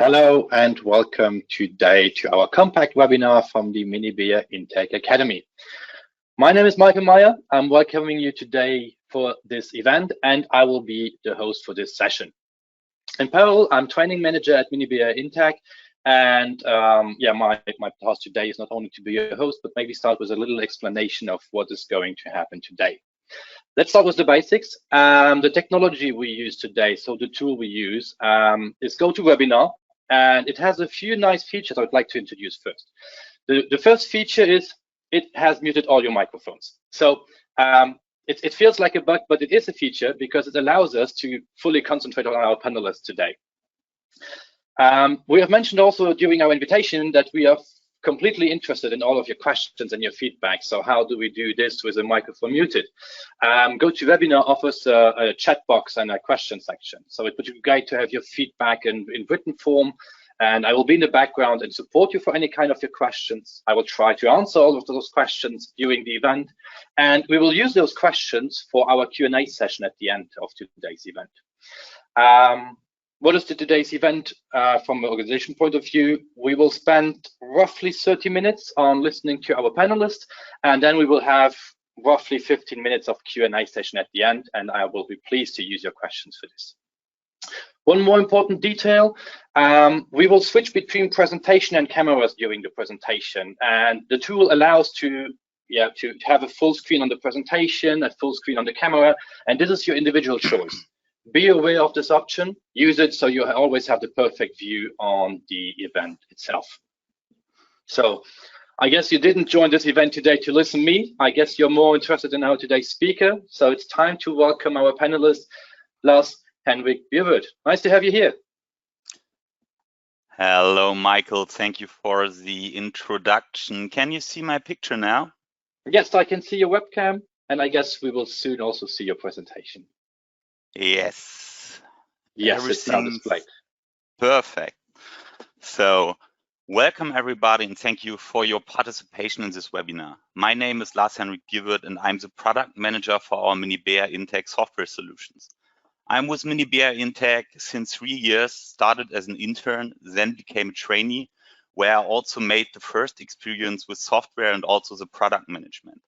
Hello and welcome today to our compact webinar from the Mini Beer Intake Academy. My name is Michael Meyer. I'm welcoming you today for this event and I will be the host for this session. In parallel, I'm training manager at Mini Beer Intake and my task today is not only to be your host, but maybe start with a little explanation of what is going to happen today. Let's start with the basics. The technology we use today, so the tool we use is GoToWebinar, and it has a few nice features I would like to introduce first. The first feature is it has muted audio microphones. So it feels like a bug, but it is a feature because it allows us to fully concentrate on our panelists today. We have mentioned also during our invitation that we are completely interested in all of your questions and your feedback. So how do we do this with a microphone muted? GoToWebinar offers a chat box and a question section. So it would be great to have your feedback in written form. And I will be in the background and support you for any kind of your questions. I will try to answer all of those questions during the event. And we will use those questions for our Q&A session at the end of today's event. What is today's event from an organization point of view? We will spend roughly 30 minutes on listening to our panelists, and then we will have roughly 15 minutes of Q&A session at the end, and I will be pleased to use your questions for this. One more important detail, we will switch between presentation and cameras during the presentation, and the tool allows to have a full screen on the presentation, a full screen on the camera, and this is your individual choice. Be aware of this option, use it so you always have the perfect view on the event itself. So I guess you didn't join this event today to listen to me. I guess you're more interested in our today's speaker. So it's time to welcome our panelist, Lars-Henrik Bierwirth. Nice to have you here. Hello, Michael. Thank you for the introduction. Can you see my picture now? Yes, I can see your webcam, and I guess we will soon also see your presentation. Yes. Yes, it's now displayed. Perfect. So welcome everybody and thank you for your participation in this webinar. My name is Lars-Henrik Bierwirth and I'm the product manager for our Mini Beer Intake software solutions. I'm with Mini Beer Intake since 3 years, started as an intern, then became a trainee, where I also made the first experience with software and also the product management.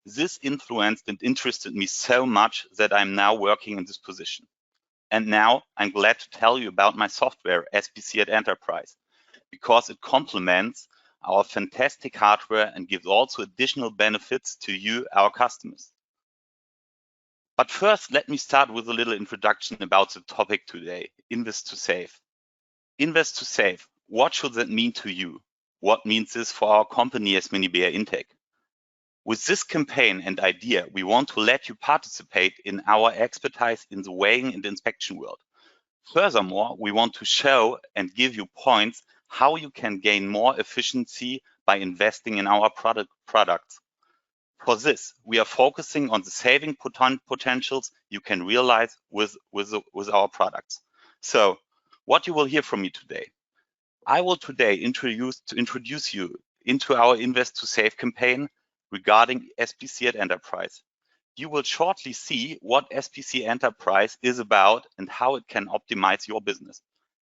This influenced and interested me so much that I'm now working in this position. And now I'm glad to tell you about my software, SPC Enterprise, because it complements our fantastic hardware and gives also additional benefits to you, our customers. But first, let me start with a little introduction about the topic today, Invest to Save. Invest to Save, what should that mean to you? What means this for our company as Mini Beer Intake? With this campaign and idea, we want to let you participate in our expertise in the weighing and inspection world. Furthermore, we want to show and give you points how you can gain more efficiency by investing in our products. For this, we are focusing on the saving potentials you can realize with our products. So, what you will hear from me today. I will today introduce you into our Invest to Save campaign regarding SPC Enterprise. You will shortly see what SPC Enterprise is about and how it can optimize your business.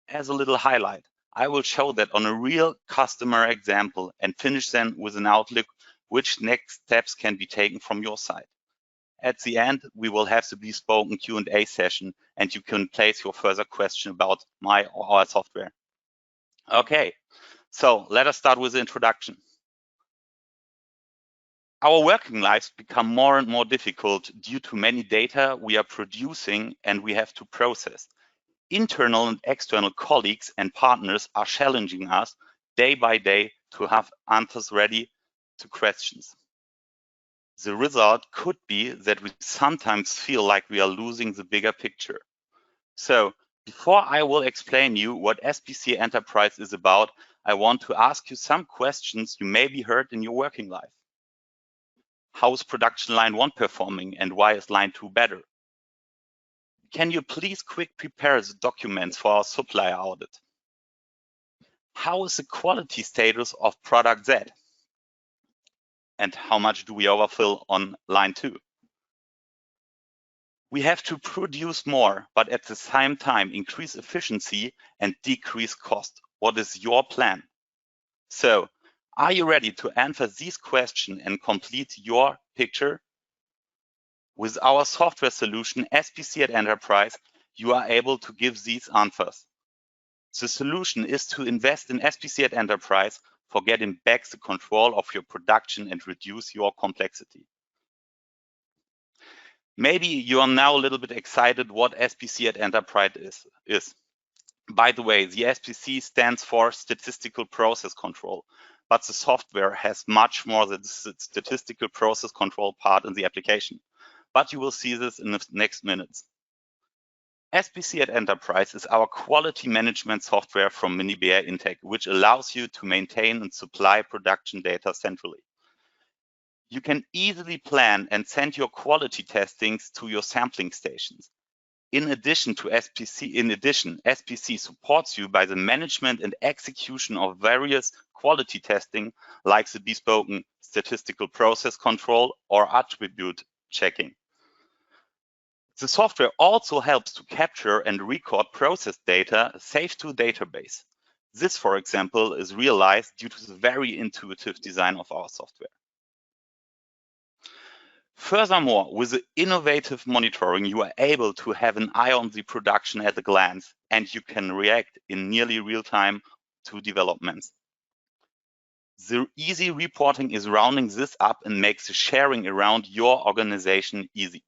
As a little highlight, I will show that on a real customer example and finish then with an outlook which next steps can be taken from your side. At the end, we will have the bespoke Q&A session and you can place your further question about my or our software. Okay, so let us start with the introduction. Our working lives become more and more difficult due to many data we are producing and we have to process. Internal and external colleagues and partners are challenging us day by day to have answers ready to questions. The result could be that we sometimes feel like we are losing the bigger picture. So before I will explain you what SPC Enterprise is about, I want to ask you some questions you maybe heard in your working life. How is production line 1 performing and why is line 2 better? Can you please quick prepare the documents for our supplier audit? How is the quality status of product Z? And how much do we overfill on line 2? We have to produce more, but at the same time increase efficiency and decrease cost. What is your plan? So, are you ready to answer these questions and complete your picture? With our software solution, SPC at Enterprise, you are able to give these answers. The solution is to invest in SPC at Enterprise for getting back the control of your production and reduce your complexity. Maybe you are now a little bit excited what SPC at Enterprise is. By the way, the SPC stands for Statistical Process Control, but the software has much more than the statistical process control part in the application. But you will see this in the next minutes. SPC at Enterprise is our quality management software from MiniBear Intake, which allows you to maintain and supply production data centrally. You can easily plan and send your quality testings to your sampling stations. In addition, SPC supports you by the management and execution of various quality testing, like the bespoke statistical process control or attribute checking. The software also helps to capture and record process data saved to a database. This, for example, is realized due to the very intuitive design of our software. Furthermore, with the innovative monitoring, you are able to have an eye on the production at a glance, and you can react in nearly real time to developments. The easy reporting is rounding this up and makes the sharing around your organization easy.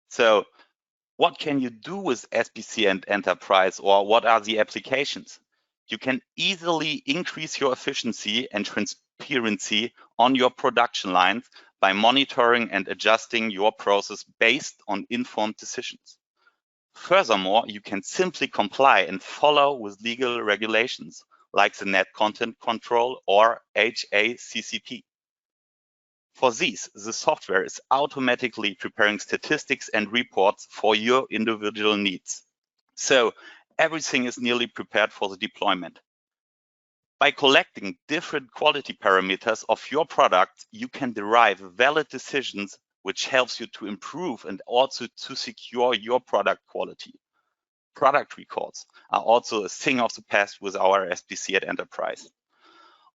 So, what can you do with SPC and Enterprise, or what are the applications? You can easily increase your efficiency and transparency on your production lines by monitoring and adjusting your process based on informed decisions. Furthermore, you can simply comply and follow with legal regulations like the Net Content Control or HACCP. For these, the software is automatically preparing statistics and reports for your individual needs. So everything is nearly prepared for the deployment. By collecting different quality parameters of your product, you can derive valid decisions, which helps you to improve and also to secure your product quality. Product records are also a thing of the past with our SPC at Enterprise.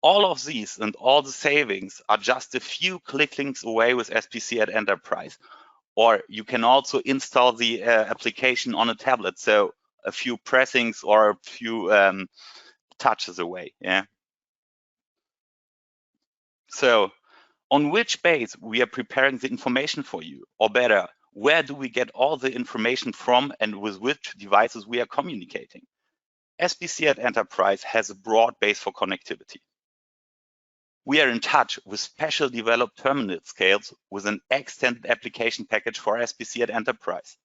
All of these and all the savings are just a few links away with SPC at Enterprise. Or you can also install the application on a tablet, so a few pressings or a few touches away. Yeah. So, on which base we are preparing the information for you, or better, where do we get all the information from and with which devices we are communicating? SPC at Enterprise has a broad base for connectivity. We are in touch with special developed terminal scales with an extended application package for SPC at Enterprise.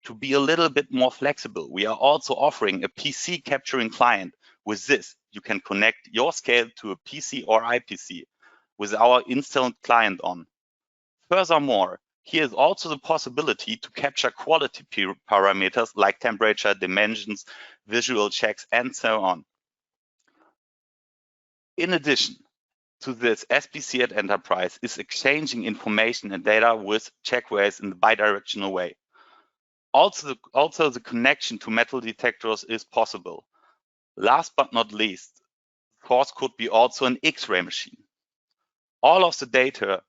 To be a little bit more flexible, we are also offering a PC capturing client. With this, you can connect your scale to a PC or IPC with our installed client on. Furthermore, here is also the possibility to capture quality parameters like temperature, dimensions, visual checks, and so on. In addition to this, SPC at Enterprise is exchanging information and data with checkways in the bidirectional way. Also, the connection to metal detectors is possible. Last but not least, source could be also an X-ray machine. All of the data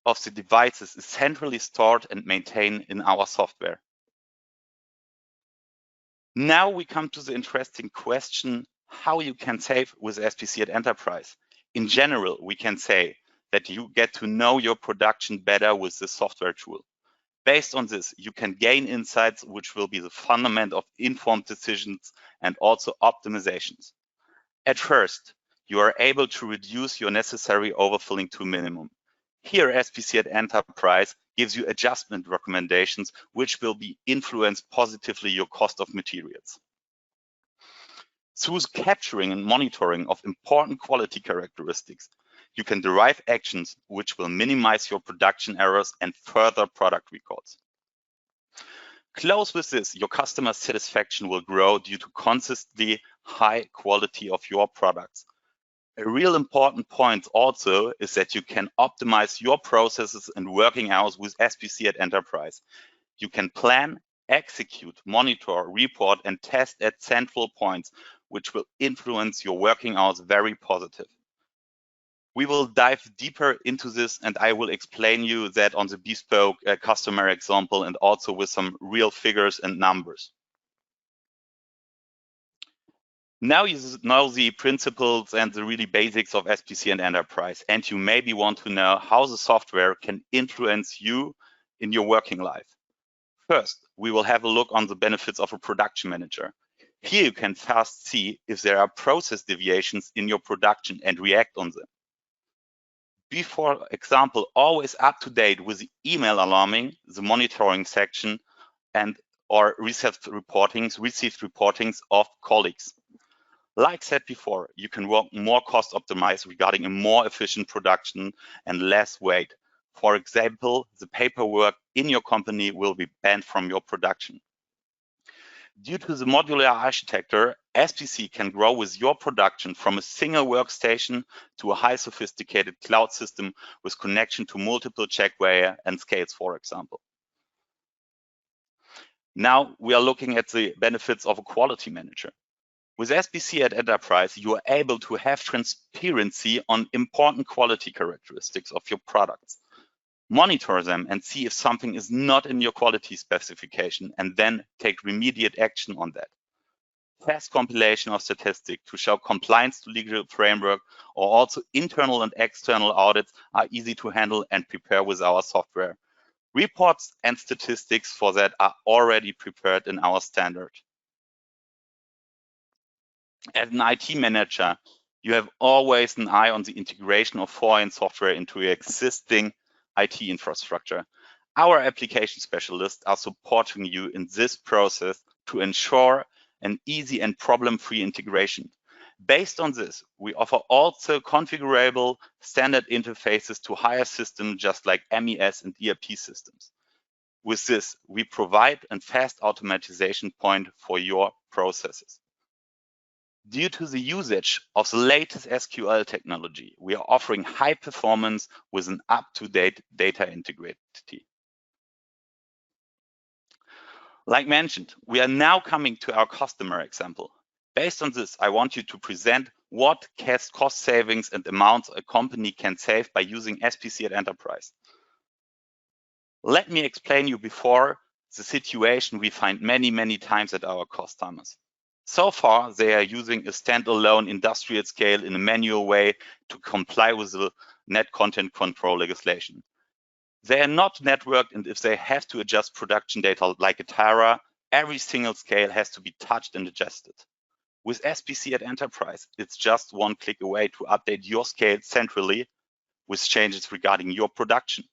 of the devices is centrally stored and maintained in our software. Now we come to the interesting question, how you can save with SPC at Enterprise. In general, we can say that you get to know your production better with this software tool. Based on this, you can gain insights which will be the fundament of informed decisions and also optimizations. At first, you are able to reduce your necessary overfilling to a minimum. Here, SPC at Enterprise gives you adjustment recommendations which will be influenced positively your cost of materials. Through capturing and monitoring of important quality characteristics, you can derive actions which will minimize your production errors and further product records. Close with this, your customer satisfaction will grow due to consistently high quality of your products. A real important point also is that you can optimize your processes and working hours with SPC at Enterprise. You can plan, execute, monitor, report, and test at central points, which will influence your working hours very positive. We will dive deeper into this, and I will explain you that on the bespoke customer example and also with some real figures and numbers. Now you know the principles and the really basics of SPC and Enterprise, and you maybe want to know how the software can influence you in your working life. First, we will have a look on the benefits of a production manager. Here you can fast see if there are process deviations in your production and react on them. Be, for example, always up to date with the email alarming, the monitoring section, and or received reportings of colleagues. Like said before, you can work more cost optimized regarding a more efficient production and less weight. For example, the paperwork in your company will be banned from your production. Due to the modular architecture, SPC can grow with your production from a single workstation to a high sophisticated cloud system with connection to multiple checkware and scales, for example. Now we are looking at the benefits of a quality manager. With SPC at Enterprise, you are able to have transparency on important quality characteristics of your products. Monitor them and see if something is not in your quality specification and then take immediate action on that. Fast compilation of statistics to show compliance to legal framework or also internal and external audits are easy to handle and prepare with our software. Reports and statistics for that are already prepared in our standard. As an IT manager, you have always an eye on the integration of foreign software into your existing IT infrastructure. Our application specialists are supporting you in this process to ensure an easy and problem-free integration. Based on this, we offer also configurable standard interfaces to higher systems just like MES and ERP systems. With this, we provide a fast automatization point for your processes. Due to the usage of the latest SQL technology, we are offering high performance with an up-to-date data integrity. Like mentioned, we are now coming to our customer example. Based on this, I want you to present what cost savings and amounts a company can save by using SPC at Enterprise. Let me explain you before the situation we find many times at our customers. So far, they are using a standalone industrial scale in a manual way to comply with the net content control legislation. They are not networked, and if they have to adjust production data like a Tara, every single scale has to be touched and adjusted. With SPC at Enterprise, it's just one click away to update your scale centrally with changes regarding your production.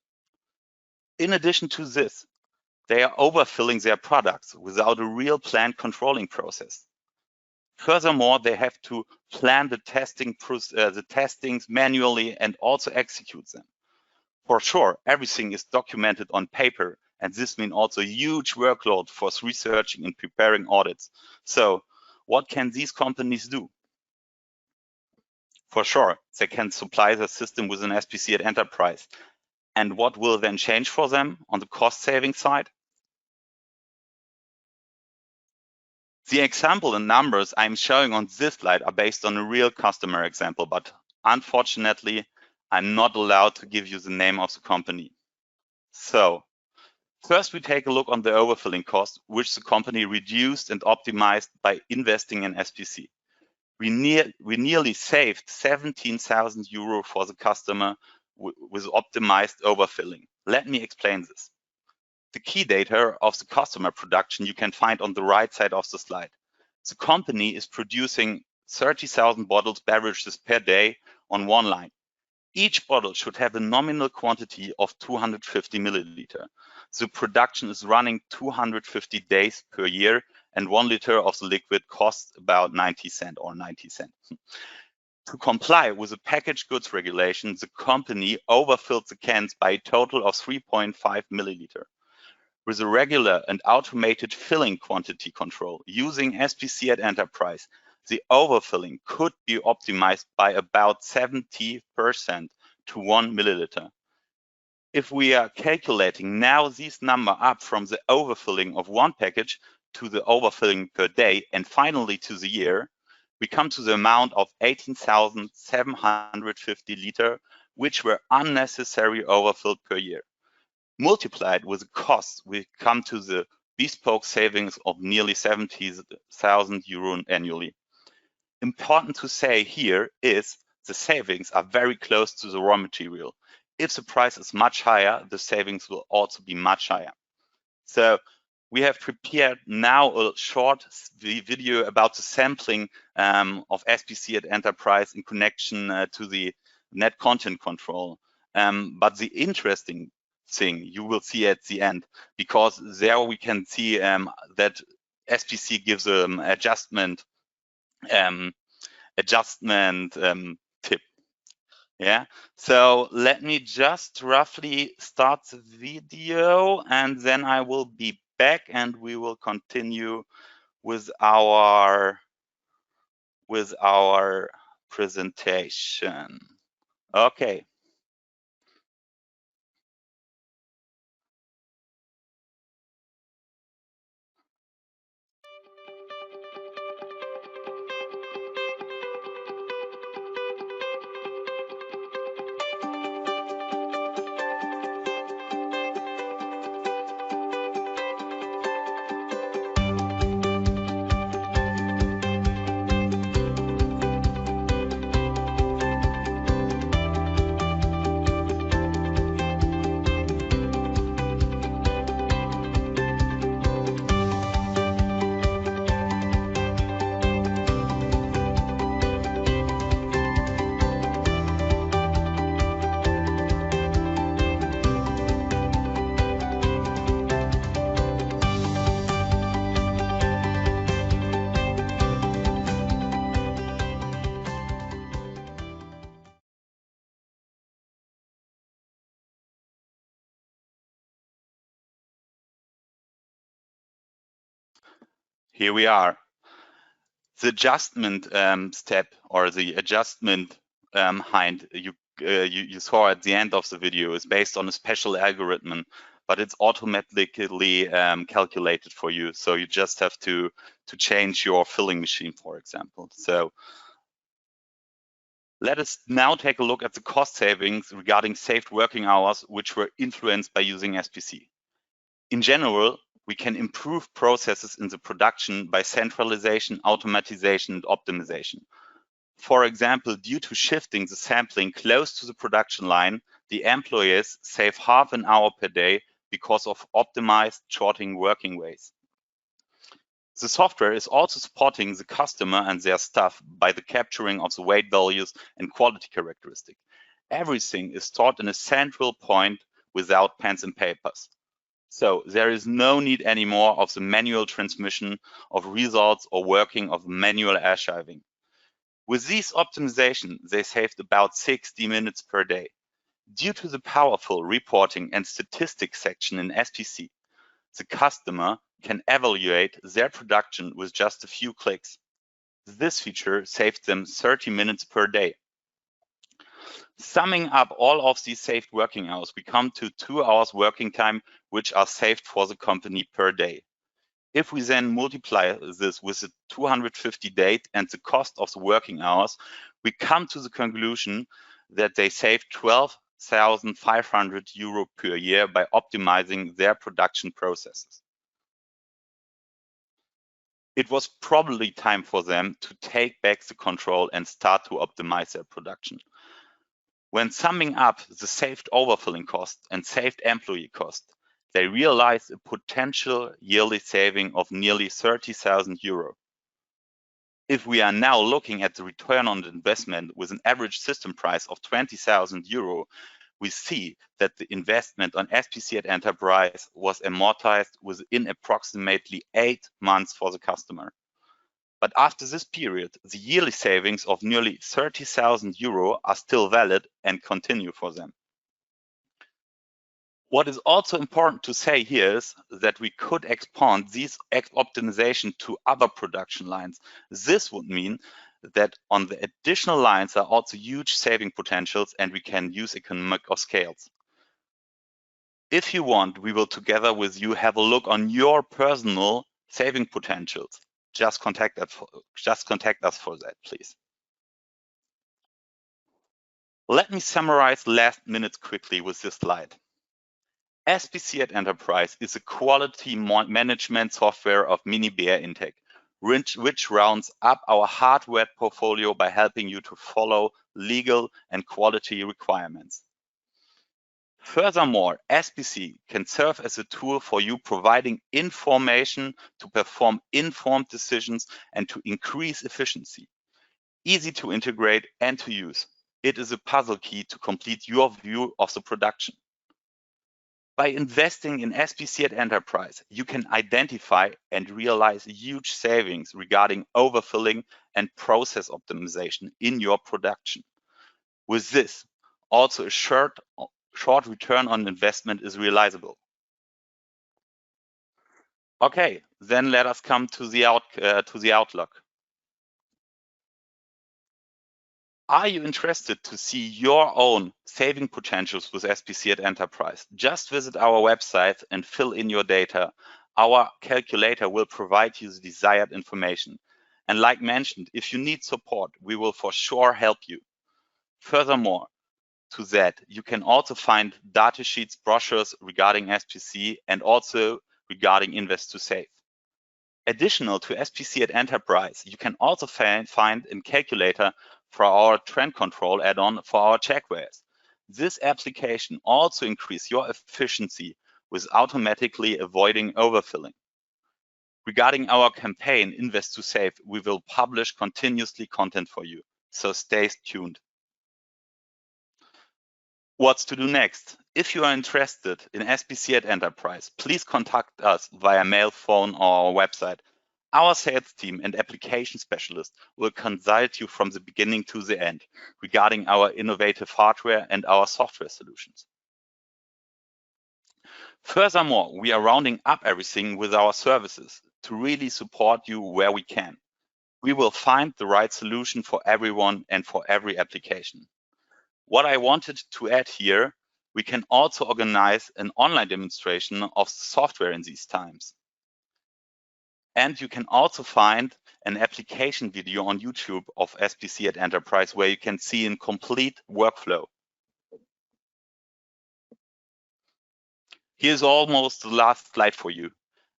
In addition to this, they are overfilling their products without a real planned controlling process. Furthermore, they have to plan the testings manually and also execute them. For sure, everything is documented on paper, and this means also a huge workload for researching and preparing audits. So what can these companies do? For sure, they can supply the system with an SPC at Enterprise. And what will then change for them on the cost saving side? The example and numbers I'm showing on this slide are based on a real customer example, but unfortunately, I'm not allowed to give you the name of the company. So first we take a look on the overfilling cost, which the company reduced and optimized by investing in SPC. We nearly saved 17,000 euro for the customer with optimized overfilling. Let me explain this. The key data of the customer production you can find on the right side of the slide. The company is producing 30,000 bottles beverages per day on one line. Each bottle should have a nominal quantity of 250 milliliter. The production is running 250 days per year, and 1 liter of the liquid costs about 90 cents. To comply with the packaged goods regulation, the company overfilled the cans by a total of 3.5 milliliter. With a regular and automated filling quantity control using SPC at Enterprise, the overfilling could be optimized by about 70% to 1 milliliter. If we are calculating now this number up from the overfilling of one package to the overfilling per day and finally to the year, we come to the amount of 18,750 liter, which were unnecessary overfilled per year. Multiplied with the costs, we come to the bespoke savings of nearly 70,000 euro annually. Important to say here is the savings are very close to the raw material. If the price is much higher, the savings will also be much higher. So we have prepared now a short video about the sampling of SPC at Enterprise in connection to the net content control. But the interesting thing you will see at the end, because there we can see that SPC gives an adjustment tip. Yeah, so let me just roughly start the video and then I will be back and we will continue with our presentation. Okay. Here we are. The adjustment step or the adjustment hind you saw at the end of the video is based on a special algorithm, but it's automatically calculated for you. So you just have to change your filling machine, for example. So let us now take a look at the cost savings regarding saved working hours, which were influenced by using SPC. In general, we can improve processes in the production by centralization, automatization, and optimization. For example, due to shifting the sampling close to the production line, the employees save half an hour per day because of optimized sorting working ways. The software is also supporting the customer and their staff by the capturing of the weight values and quality characteristics. Everything is stored in a central point without pens and papers. So there is no need anymore of the manual transmission of results or working of manual archiving. With this optimization, they saved about 60 minutes per day. Due to the powerful reporting and statistics section in SPC, the customer can evaluate their production with just a few clicks. This feature saved them 30 minutes per day. Summing up all of these saved working hours, we come to 2 hours working time, which are saved for the company per day. If we then multiply this with the 250 days and the cost of the working hours, we come to the conclusion that they saved 12,500 euro per year by optimizing their production processes. It was probably time for them to take back the control and start to optimize their production. When summing up the saved overfilling cost and saved employee cost, they realized a potential yearly saving of nearly 30,000 euro. If we are now looking at the return on investment with an average system price of 20,000 euro, we see that the investment on SPC at Enterprise was amortized within approximately 8 months for the customer. But after this period, the yearly savings of nearly 30,000 euro are still valid and continue for them. What is also important to say here is that we could expand these optimization to other production lines. This would mean that on the additional lines are also huge saving potentials, and we can use economic of scales. If you want, we will together with you have a look on your personal saving potentials. Just contact us for that, please. Let me summarize last minutes quickly with this slide. SPC at Enterprise is a quality management software of MiniBear Intec, which rounds up our hardware portfolio by helping you to follow legal and quality requirements. Furthermore, SPC can serve as a tool for you, providing information to perform informed decisions and to increase efficiency. Easy to integrate and to use. It is a puzzle key to complete your view of the production. By investing in SPC at Enterprise, you can identify and realize huge savings regarding overfilling and process optimization in your production. With this, also a short return on investment is realizable. Okay, then let us come to the outlook. Are you interested to see your own saving potentials with SPC at Enterprise? Just visit our website and fill in your data. Our calculator will provide you the desired information. And like mentioned, if you need support, we will for sure help you. Furthermore, to that, you can also find data sheets, brochures regarding SPC and also regarding Invest to Save. Additional to SPC at Enterprise, you can also find a calculator for our trend control add-on for our checkwares. This application also increases your efficiency with automatically avoiding overfilling. Regarding our campaign, Invest to Save, we will publish continuously content for you, so stay tuned. What's to do next? If you are interested in SPC at Enterprise, please contact us via mail, phone, or our website. Our sales team and application specialist will consult you from the beginning to the end regarding our innovative hardware and our software solutions. Furthermore, we are rounding up everything with our services to really support you where we can. We will find the right solution for everyone and for every application. What I wanted to add here, we can also organize an online demonstration of the software in these times. And you can also find an application video on YouTube of SPC at Enterprise where you can see a complete workflow. Here's almost the last slide for you.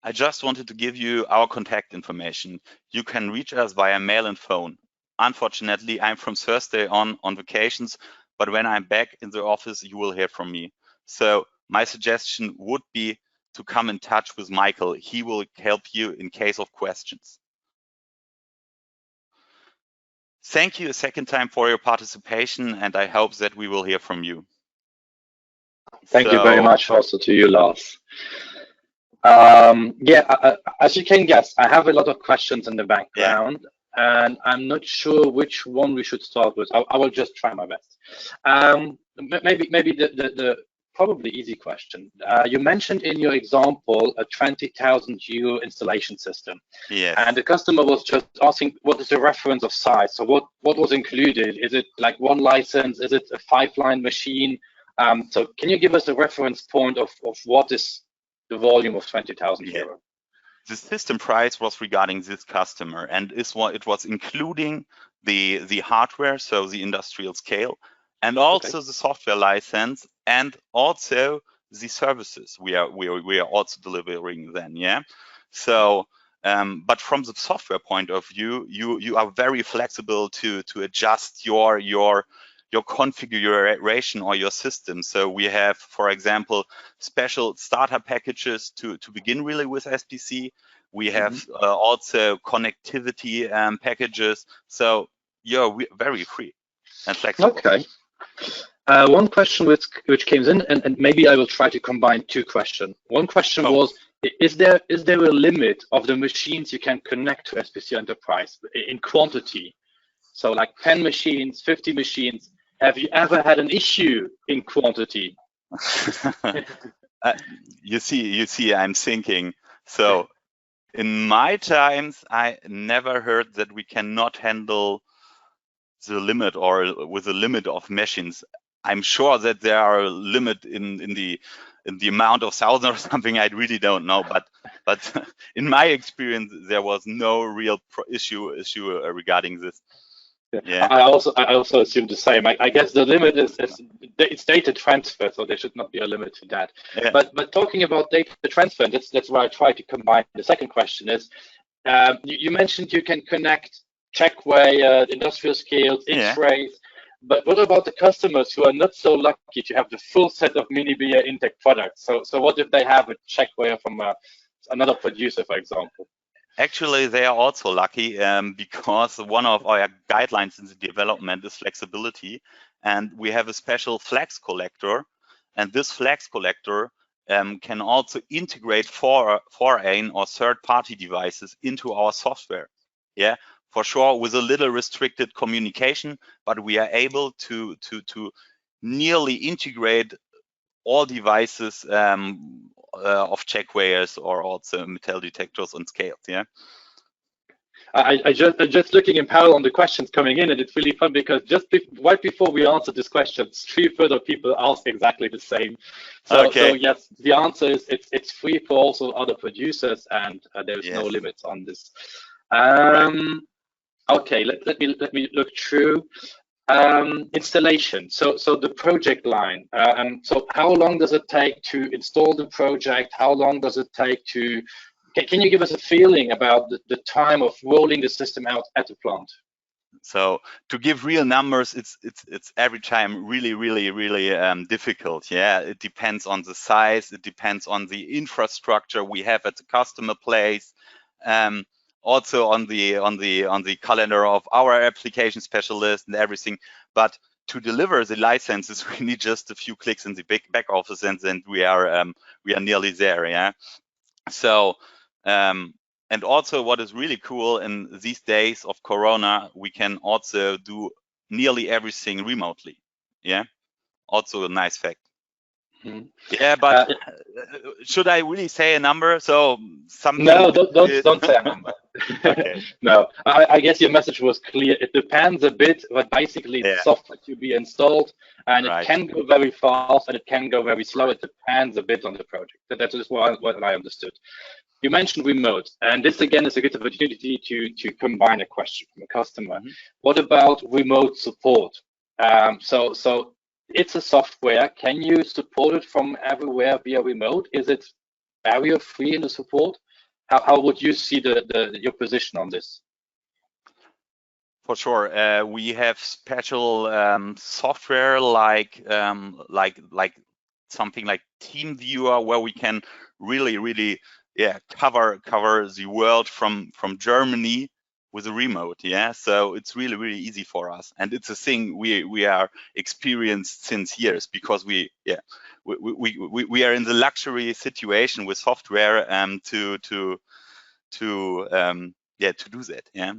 I just wanted to give you our contact information. You can reach us via mail and phone. Unfortunately, I'm from Thursday on vacations, but when I'm back in the office, you will hear from me. So my suggestion would be to come in touch with Michael. He will help you in case of questions. Thank you a second time for your participation, and I hope that we will hear from you. Thank you very much also to you, Lars. As you can guess, I have a lot of questions in the background, and I'm not sure which one we should start with. I will just try my best. Maybe the probably easy question. You mentioned in your example a 20,000 euro installation system. Yes. And the customer was just asking what is the reference of size? So what was included? Is it like one license? Is it a 5-line machine? So can you give us a reference point of what is the volume of 20,000 euro? The system price was regarding this customer, and it was including the hardware, so the industrial scale, and also the software license, and also the services we are also delivering then. So but from the software point of view, you are very flexible to adjust your configuration or your system. So we have, for example, special starter packages to begin really with SPC. We have also connectivity packages. So you're very free and flexible. Okay. One question which came in, and maybe I will try to combine two questions. One question was, is there a limit of the machines you can connect to SPC Enterprise in quantity? So like 10 machines, 50 machines. Have you ever had an issue in quantity? You see, I'm thinking. So in my times, I never heard that we cannot handle the limit or with a limit of machines. I'm sure that there are a limit in the amount of thousands or something. I really don't know, but in my experience, there was no real issue regarding this. Yeah. I also assume the same. I guess the limit is it's data transfer, so there should not be a limit to that. Yeah. But talking about data transfer, that's where I try to combine. The second question is, you mentioned you can connect checkweigh, industrial scales, X-rays, but what about the customers who are not so lucky to have the full set of MiniBia Intec products? So what if they have a checkweigh from another producer, for example? Actually, they are also lucky because one of our guidelines in the development is flexibility, and we have a special flex collector, and this flex collector can also integrate foreign or third-party devices into our software. Yeah, for sure, with a little restricted communication, but we are able to nearly integrate all devices of checkweighers or also metal detectors and scales. Yeah. I just looking in parallel on the questions coming in, and it's really fun because just right before we answered this question, 3 further people asked exactly the same. So yes, the answer is it's free for also other producers, and there's no limits on this. Okay, let me look through. Installation. So the project line. So how long does it take to install the project? How long does it take to? Can you give us a feeling about the time of rolling the system out at the plant? So to give real numbers, it's every time really difficult. Yeah, it depends on the size. It depends on the infrastructure we have at the customer place. Also on the calendar of our application specialist and everything. But to deliver the licenses, we need just a few clicks in the back office, and then we are nearly there. Yeah. So and also what is really cool in these days of Corona, we can also do nearly everything remotely. Yeah. Also a nice fact. Yeah, but should I really say a number? So something. No, don't say a number. Okay. No, I guess your message was clear. It depends a bit, but basically the software to be installed, and it can go very fast and it can go very slow. It depends a bit on the project. That is what I understood. You mentioned remote, and this again is a good opportunity to combine a question from a customer. What about remote support? So it's a software. Can you support it from everywhere via remote? Is it barrier-free in the support? How would you see your position on this? For sure, we have special software like something like TeamViewer, where we can really cover the world from Germany with a remote. Yeah, so it's really easy for us, and it's a thing we are experienced since years, because we are in the luxury situation with software to do that. Yeah,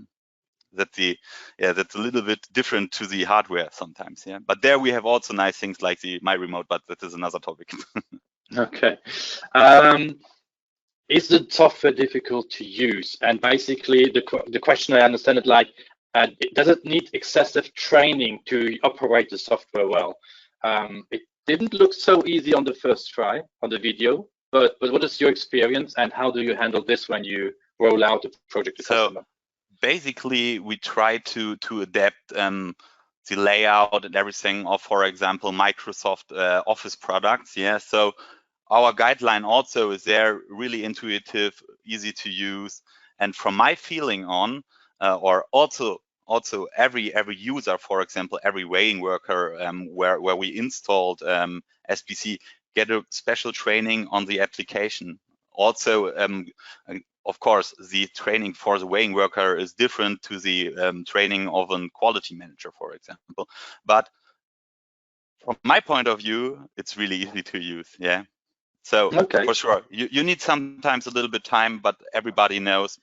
that's a little bit different to the hardware sometimes. Yeah, but there we have also nice things like the My Remote, but that is another topic. Okay. Is the software difficult to use? And basically the question, I understand it like, does it need excessive training to operate the software well? It didn't look so easy on the first try on the video, but what is your experience, and how do you handle this when you roll out the project to customer? Basically, we try to adapt the layout and everything of, for example, Microsoft Office products. Yeah, so our guideline also is there, really intuitive, easy to use, and from my feeling on, or also every user, for example, every weighing worker where we installed SPC, get a special training on the application. Also, of course, the training for the weighing worker is different to the training of a quality manager, for example. But from my point of view, it's really easy to use. Yeah. So for sure, you need sometimes a little bit time, but everybody knows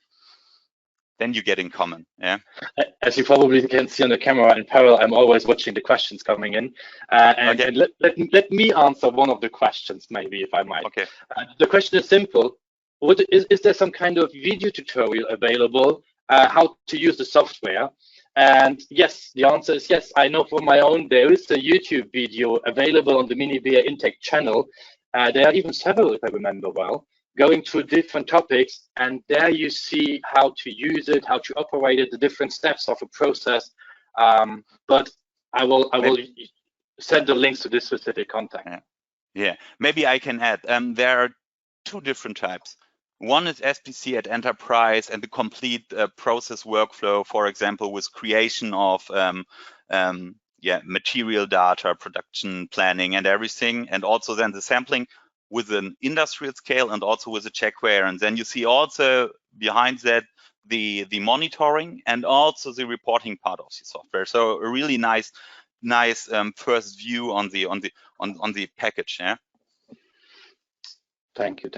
you get in common. Yeah. As you probably can see on the camera in parallel, I'm always watching the questions coming in. And let me answer one of the questions, maybe, if I might. Okay. The question is simple. Is there some kind of video tutorial available how to use the software? And yes, the answer is yes. I know from my own, there is a YouTube video available on the MiniBear Intake channel. There are even several, if I remember well, going through different topics, and there you see how to use it, how to operate it, the different steps of a process. But I will send the links to this specific contact. Yeah, maybe I can add. There are two different types. One is SPC at Enterprise and the complete process workflow, for example, with creation of material data, production planning, and everything, and also then the sampling with an industrial scale and also with a checkware. And then you see also behind that the monitoring and also the reporting part of the software. So a really nice first view on the package. Yeah. Thank you.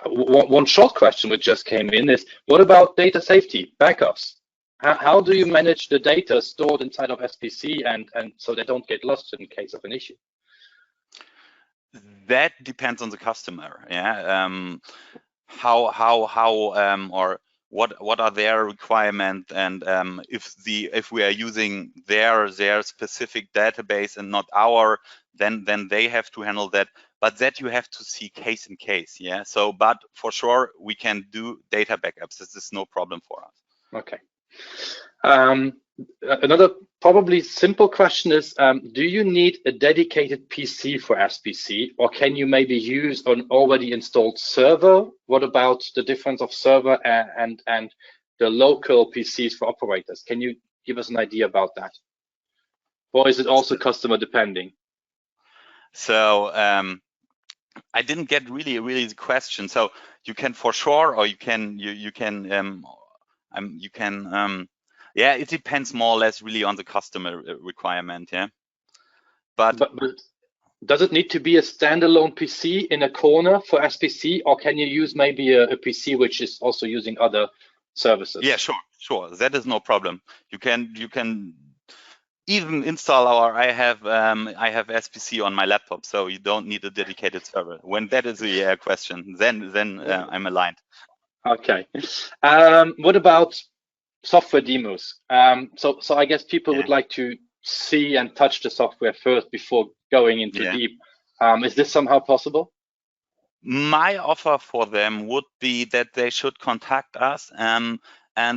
One short question which just came in is, what about data safety backups? How do you manage the data stored inside of SPC and so they don't get lost in case of an issue? That depends on the customer. Yeah. Or what are their requirements, and if we are using their specific database and not our, then they have to handle that. But that you have to see case in case. Yeah. So, but for sure we can do data backups. This is no problem for us. Okay. Another probably simple question is, do you need a dedicated PC for SPC, or can you maybe use an already installed server? What about the difference of server and the local PCs for operators? Can you give us an idea about that? Or is it also customer depending? So I didn't get really the question. So you can for sure, or you can yeah, it depends more or less really on the customer requirement. Yeah. But does it need to be a standalone PC in a corner for SPC, or can you use maybe a PC which is also using other services? Yeah, sure. That is no problem. You can even install I have SPC on my laptop, so you don't need a dedicated server. When that is a question, then I'm aligned. Okay. What about software demos? So I guess people would like to see and touch the software first before going into deep. Is this somehow possible? My offer for them would be that they should contact us, and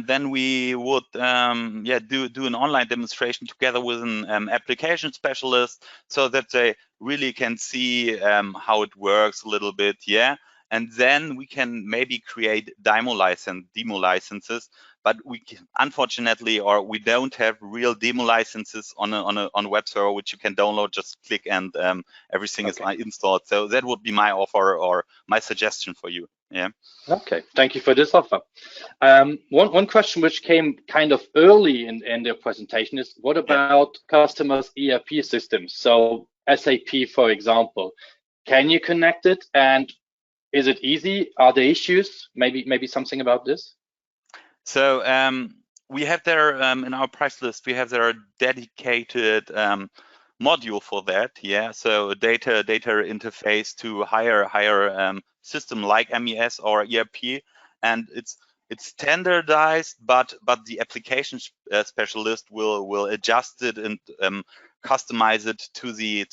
then we would do an online demonstration together with an application specialist, so that they really can see how it works a little bit. Yeah. And then we can maybe create demo licenses, but we unfortunately, or we don't have real demo licenses on a web server which you can download, just click, and everything is installed. So that would be my offer or my suggestion for you. Yeah. Okay, thank you for this offer. One question which came kind of early in the presentation is, what about customers' ERP systems? So SAP, for example, can you connect it, and is it easy? Are there issues? Maybe something about this? So we have there in our price list, we have there a dedicated module for that. Yeah. So a data interface to higher system like MES or ERP, and it's standardized, but the application specialist will adjust it and customize it to the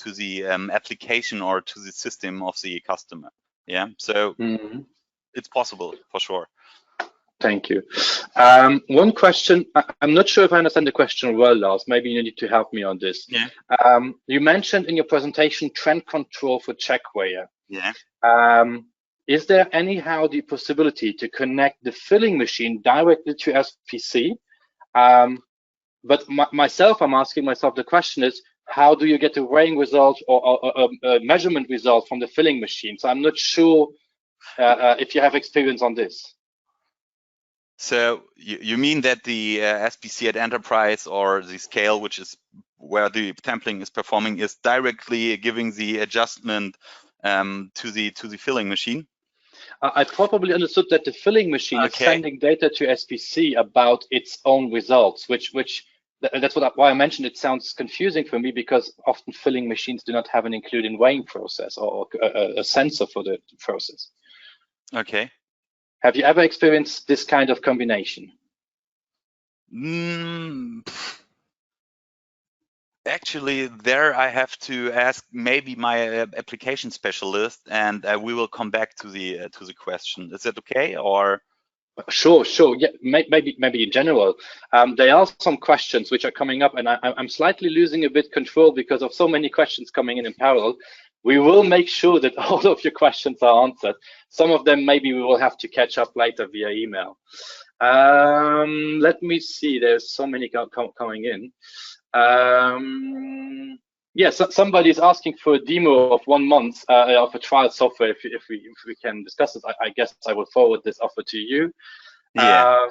application or to the system of the customer. Yeah, so it's possible for sure. Thank you. One question, I'm not sure if I understand the question well, Lars. Maybe you need to help me on this. Yeah. You mentioned in your presentation trend control for checkware. Yeah. Is there anyhow the possibility to connect the filling machine directly to SPC? But myself, I'm asking myself the question is, how do you get a weighing result or a measurement result from the filling machine? So I'm not sure if you have experience on this. So you mean that the SPC at Enterprise or the scale, which is where the templing is performing, is directly giving the adjustment to the filling machine? I probably understood that the filling machine is Okay. sending data to SPC about its own results, that's why I mentioned it sounds confusing for me, because often filling machines do not have an included weighing process or a sensor for the process. Okay. Have you ever experienced this kind of combination? Actually, there I have to ask maybe my application specialist, and we will come back to the question. Is that okay? Or Sure. Yeah, maybe in general. There are some questions which are coming up, and I'm slightly losing a bit control because of so many questions coming in parallel. We will make sure that all of your questions are answered. Some of them maybe we will have to catch up later via email. Let me see. There's so many coming in. Yes, somebody is asking for a demo of 1 month of a trial software. If we can discuss it, I guess I will forward this offer to you. yeah.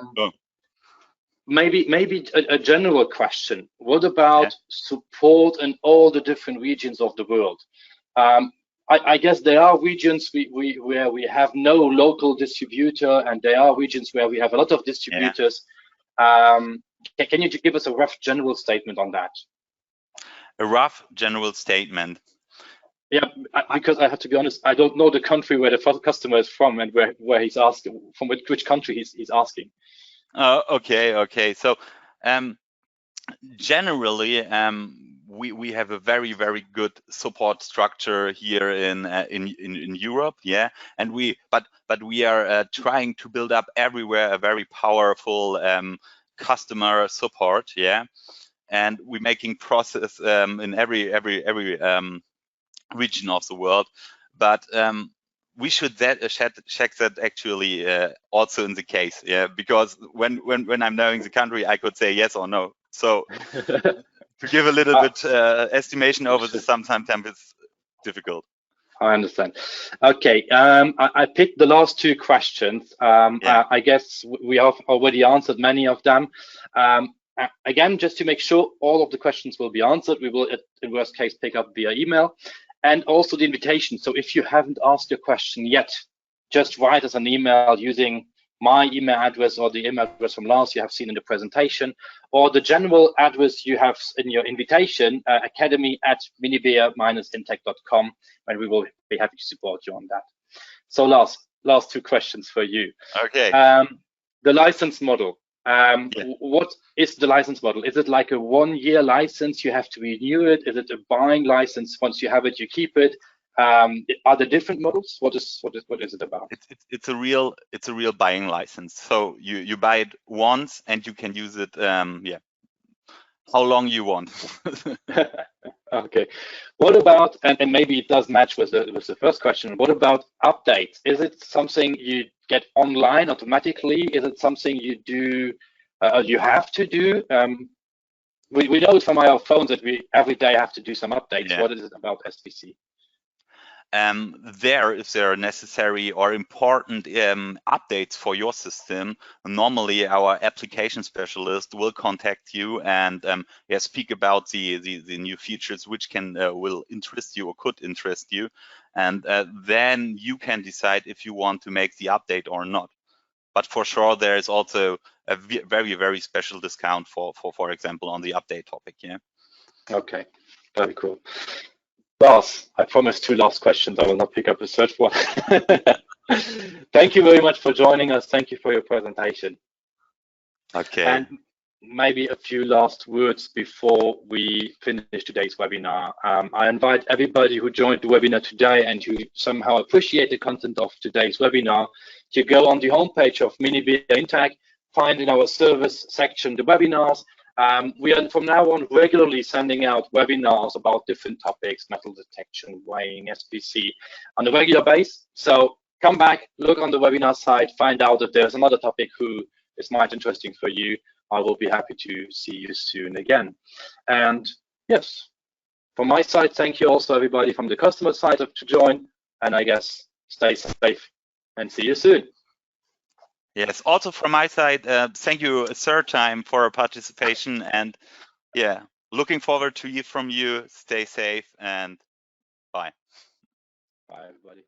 Maybe a general question. What about support in all the different regions of the world? I guess there are regions where we have no local distributor, and there are regions where we have a lot of distributors. Can you give us a rough general statement on that? A rough general statement. Yeah, because I have to be honest, I don't know the country where the customer is from and where he's asking, from which country he's asking. Okay. So generally, we have a very good support structure here in Europe, yeah, and but we are trying to build up everywhere a very powerful customer support, yeah, and we're making process in every region of the world, but we should check that actually also in the case, yeah, because when I'm knowing the country, I could say yes or no. So to give a little bit estimation over the sometimes it's difficult. I understand. Okay, I picked the last 2 questions. I guess we have already answered many of them. Again, just to make sure all of the questions will be answered, we will, in worst case, pick up via email, and also the invitation. So if you haven't asked your question yet, just write us an email using my email address or the email address from Lars you have seen in the presentation, or the general address you have in your invitation, academy@minibea-intech.com, and we will be happy to support you on that. So last 2 questions for you. Okay. The license model. What is the license model? Is it like a 1-year license? You have to renew it? Is it a buying license? Once you have it, you keep it? Are there different models? What is it about? It's a real buying license. So you buy it once and you can use it how long you want. Okay. What about, and maybe it does match with the first question, what about updates? Is it something you get online automatically? Is it something you do, you have to do? We know from our phones that we every day have to do some updates. What is it about SPC? If there are necessary or important updates for your system, normally our application specialist will contact you and speak about the new features which will interest you or could interest you, and then you can decide if you want to make the update or not. But for sure, there is also a very special discount for example on the update topic. Yeah. Okay, very cool. Lars, I promised 2 last questions. I will not pick up a 3rd one. Thank you very much for joining us. Thank you for your presentation. Okay. And maybe a few last words before we finish today's webinar. I invite everybody who joined the webinar today and who somehow appreciate the content of today's webinar to go on the homepage of minibea Intech, find in our service section the webinars. We are from now on regularly sending out webinars about different topics, metal detection, weighing, SPC on a regular basis. So come back, look on the webinar site, find out if there's another topic who is might interesting for you. I will be happy to see you soon again. And yes, from my side, thank you also everybody from the customer side to join. And I guess stay safe and see you soon. Yes, also from my side, thank you a 3rd time for your participation, and looking forward to hear from you. Stay safe and bye. Bye, everybody.